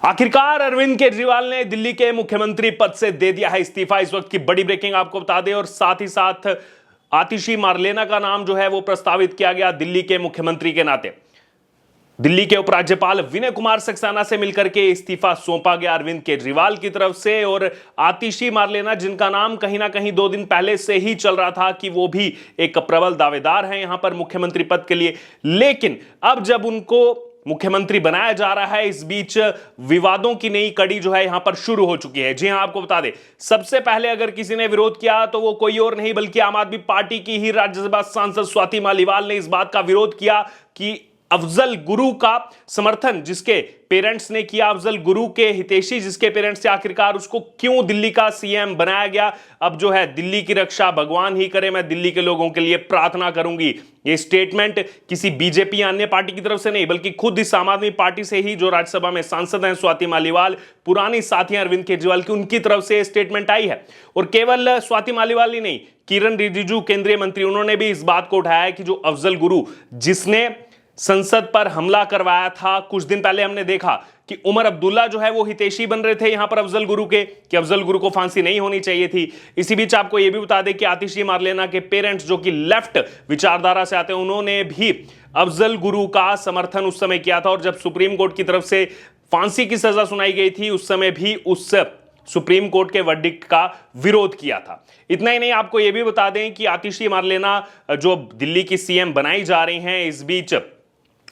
आखिरकार अरविंद केजरीवाल ने दिल्ली के मुख्यमंत्री पद से दे दिया है इस्तीफा। इस वक्त की बड़ी ब्रेकिंग आपको बता दें, और साथ ही साथ आतिशी मार्लेना का नाम जो है वो प्रस्तावित किया गया दिल्ली के मुख्यमंत्री के नाते। दिल्ली के उपराज्यपाल विनय कुमार सक्सेना से मिलकर के इस्तीफा सौंपा गया अरविंद केजरीवाल की तरफ से। और आतिशी मार्लेना, जिनका नाम कहीं ना कहीं 2 दिन पहले से ही चल रहा था कि वो भी एक प्रबल दावेदार हैं यहां पर मुख्यमंत्री पद के लिए, लेकिन अब जब उनको मुख्यमंत्री बनाया जा रहा है, इस बीच विवादों की नई कड़ी जो है यहां पर शुरू हो चुकी है। जी हां, आपको बता दें, सबसे पहले अगर किसी ने विरोध किया तो वो कोई और नहीं बल्कि आम आदमी पार्टी की ही राज्यसभा सांसद स्वाति मालीवाल ने इस बात का विरोध किया कि अफजल गुरु का समर्थन जिसके पेरेंट्स ने किया, अफजल गुरु के हितैषी जिसके पेरेंट्स से, आखिरकार उसको क्यों दिल्ली का सीएम बनाया गया। अब जो है दिल्ली की रक्षा भगवान ही करे, मैं दिल्ली के लोगों के लिए प्रार्थना करूंगी। ये स्टेटमेंट किसी बीजेपी या अन्य पार्टी की तरफ से नहीं बल्कि खुद इस आम आदमी पार्टी से ही जो राज्यसभा में सांसद हैं स्वाति मालीवाल, पुरानी साथी अरविंद केजरीवाल की, उनकी तरफ से स्टेटमेंट आई है। और केवल स्वाति मालीवाल ही नहीं, किरण रिजिजू केंद्रीय मंत्री, उन्होंने भी इस बात को उठाया कि जो अफजल गुरु जिसने संसद पर हमला करवाया था, कुछ दिन पहले हमने देखा कि उमर अब्दुल्ला जो है वो हितैषी बन रहे थे यहां पर अफजल गुरु के, कि अफजल गुरु को फांसी नहीं होनी चाहिए थी। इसी बीच आपको यह भी बता दें कि आतिशी मार्लेना के पेरेंट्स जो कि लेफ्ट विचारधारा से आते हैं, उन्होंने भी अफजल गुरु का समर्थन उस समय किया था। और जब सुप्रीम कोर्ट की तरफ से फांसी की सजा सुनाई गई थी, उस समय भी उस सुप्रीम कोर्ट के वर्डिक्ट का विरोध किया था। इतना ही नहीं, आपको यह भी बता दें कि आतिशी मार्लेना जो दिल्ली की सीएम बनाई जा रही हैं, इस बीच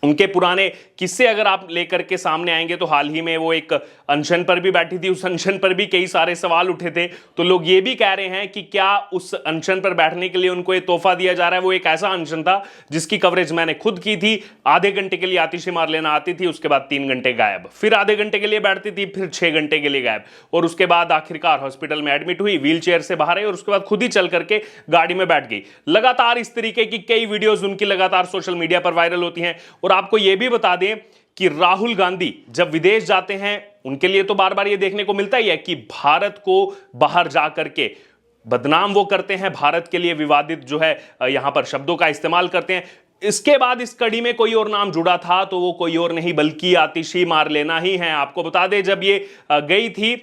उनके पुराने किस्से अगर आप लेकर के सामने आएंगे तो हाल ही में वो एक अनशन पर भी बैठी थी, उस अनशन पर भी कई सारे सवाल उठे थे। तो लोग ये भी कह रहे हैं कि क्या उस अनशन पर बैठने के लिए उनको ये तोहफा दिया जा रहा है। वो एक ऐसा अनशन था जिसकी कवरेज मैंने खुद की थी। आधे घंटे के लिए आतिशी मार्लेना आती थी, उसके बाद 3 घंटे गायब, फिर आधे घंटे के लिए बैठती थी, फिर 6 घंटे के लिए गायब, और उसके बाद आखिरकार हॉस्पिटल में एडमिट हुई, व्हील चेयर से बाहर आई और उसके बाद खुद ही चल करके गाड़ी में बैठ गई। लगातार इस तरीके की कई वीडियोज उनकी लगातार सोशल मीडिया पर वायरल होती हैं। और आपको यह भी बता दें कि राहुल गांधी जब विदेश जाते हैं, उनके लिए तो बार बार ये देखने को मिलता ही है कि भारत को बाहर जाकर के बदनाम वो करते हैं, भारत के लिए विवादित जो है यहां पर शब्दों का इस्तेमाल करते हैं। इसके बाद इस कड़ी में कोई और नाम जुड़ा था तो वो कोई और नहीं बल्कि आतिशी मार्लेना ही है। आपको बता दें, जब ये गई थी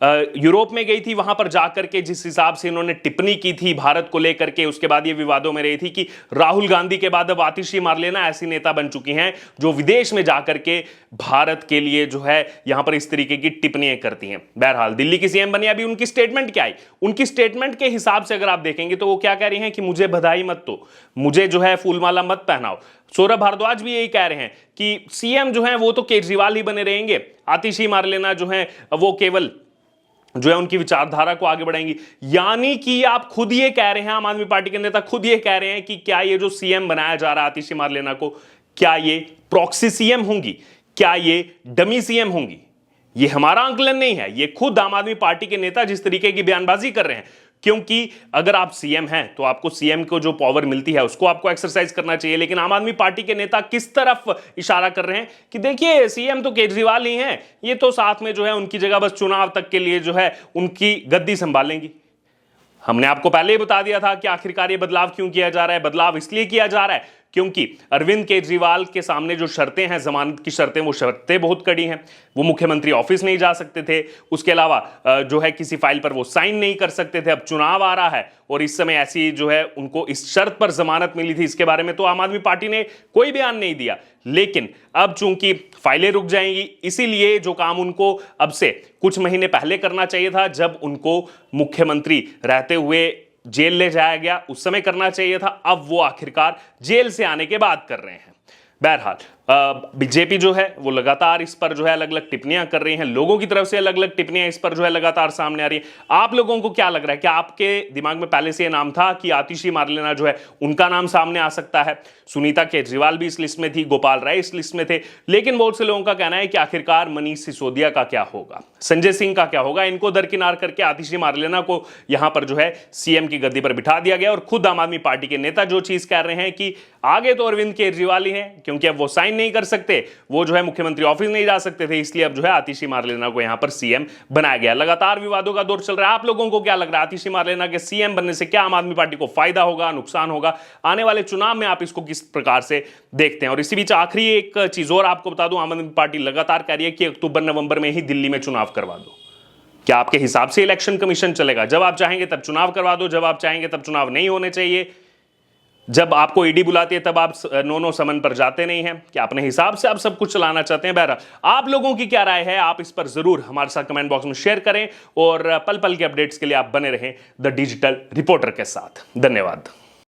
यूरोप में गई थी, वहां पर जाकर के जिस हिसाब से इन्होंने टिप्पणी की थी भारत को लेकर के, उसके बाद ये विवादों में रही थी कि राहुल गांधी के बाद अब आतिशी मार्लेना ऐसी नेता बन चुकी हैं जो विदेश में जाकर के भारत के लिए जो है यहां पर इस तरीके की टिप्पणियां करती हैं। बहरहाल दिल्ली की सीएम बनी, अभी उनकी स्टेटमेंट क्या आई, उनकी स्टेटमेंट के हिसाब से अगर आप देखेंगे तो वो क्या कह रही हैं कि मुझे बधाई मत दो, मुझे जो है फूलमाला मत पहनाओ। सौरभ भारद्वाज भी यही कह रहे हैं कि सीएम जो है वो तो केजरीवाल ही बने रहेंगे, आतिशी मार्लेना जो है वो केवल जो है उनकी विचारधारा को आगे बढ़ाएंगी। यानी कि आप खुद ये कह रहे हैं, आम आदमी पार्टी के नेता खुद ये कह रहे हैं कि क्या ये जो सीएम बनाया जा रहा है आतिशी मार्लेना को, क्या ये प्रॉक्सी सीएम होंगी, क्या ये डमी सीएम होंगी। ये हमारा आंकलन नहीं है, ये खुद आम आदमी पार्टी के नेता जिस तरीके की बयानबाजी कर रहे हैं। क्योंकि अगर आप सीएम हैं तो आपको सीएम को जो पावर मिलती है उसको आपको एक्सरसाइज करना चाहिए, लेकिन आम आदमी पार्टी के नेता किस तरफ इशारा कर रहे हैं कि देखिए सीएम तो केजरीवाल ही हैं, ये तो साथ में जो है उनकी जगह बस चुनाव तक के लिए जो है उनकी गद्दी संभालेंगी। हमने आपको पहले ही बता दिया था कि आखिरकार ये बदलाव क्यों किया जा रहा है। बदलाव इसलिए किया जा रहा है क्योंकि अरविंद केजरीवाल के सामने जो शर्तें हैं, जमानत की शर्तें, वो शर्तें बहुत कड़ी हैं। वो मुख्यमंत्री ऑफिस नहीं जा सकते थे, उसके अलावा जो है किसी फाइल पर वो साइन नहीं कर सकते थे। अब चुनाव आ रहा है और इस समय ऐसी जो है उनको इस शर्त पर जमानत मिली थी, इसके बारे में तो आम आदमी पार्टी ने कोई बयान नहीं दिया। लेकिन अब चूंकि फाइलें रुक जाएंगी, इसीलिए जो काम उनको अब से कुछ महीने पहले करना चाहिए था, जब उनको मुख्यमंत्री रहते हुए जेल ले जाया गया, उस समय करना चाहिए था। अब वो आखिरकार जेल से आने के बाद कर रहे हैं। बहरहाल बीजेपी जो है वो लगातार इस पर जो है अलग अलग टिप्पणियां कर रही हैं, लोगों की तरफ से अलग अलग टिप्पणियां इस पर जो है लगातार सामने आ रही है। आप लोगों को क्या लग रहा है, क्या आपके दिमाग में पहले से ये नाम था कि आतिशी मार्लेना जो है उनका नाम सामने आ सकता है? सुनीता केजरीवाल भी इस लिस्ट में थी, गोपाल राय इस लिस्ट में थे, लेकिन बहुत से लोगों का कहना है कि आखिरकार मनीष सिसोदिया का क्या होगा, संजय सिंह का क्या होगा। इनको दरकिनार करके आतिशी मार्लेना को यहां पर जो है सीएम की गद्दी पर बिठा दिया गया। और खुद आम आदमी पार्टी के नेता जो चीज कह रहे हैं कि आगे तो अरविंद केजरीवाल ही हैं, क्योंकि अब वो साइन नहीं कर सकते, वो जो है मुख्यमंत्री ऑफिस नहीं जा सकते थे, इसलिए अब जो है आतिशी मारलेना को यहां पर सीएम बनाया गया। लगातार विवादों का दौर चल रहा है। आप लोगों को क्या लग रहा है, आतिशी मारलेना के सीएम बनने से क्या आम आदमी पार्टी को फायदा होगा, नुकसान होगा? आने वाले चुनाव में आप इसको किस प्रकार से देखते हैं? और इसी बीच आखिरी एक चीज और आपको बता दूं, आम आदमी पार्टी लगातार कह रही है कि अक्टूबर नवंबर में ही दिल्ली में चुनाव करवा दो। क्या आपके हिसाब से इलेक्शन कमीशन चलेगा? जब आप चाहेंगे तब चुनाव करवा दो, जब आप चाहेंगे तब चुनाव नहीं होने चाहिए, जब आपको ईडी बुलाती है तब आप नो समन पर जाते नहीं हैं? क्या अपने हिसाब से आप सब कुछ चलाना चाहते हैं? बहरहाल आप लोगों की क्या राय है, आप इस पर जरूर हमारे साथ कमेंट बॉक्स में शेयर करें और पल पल के अपडेट्स के लिए आप बने रहें द डिजिटल रिपोर्टर के साथ। धन्यवाद।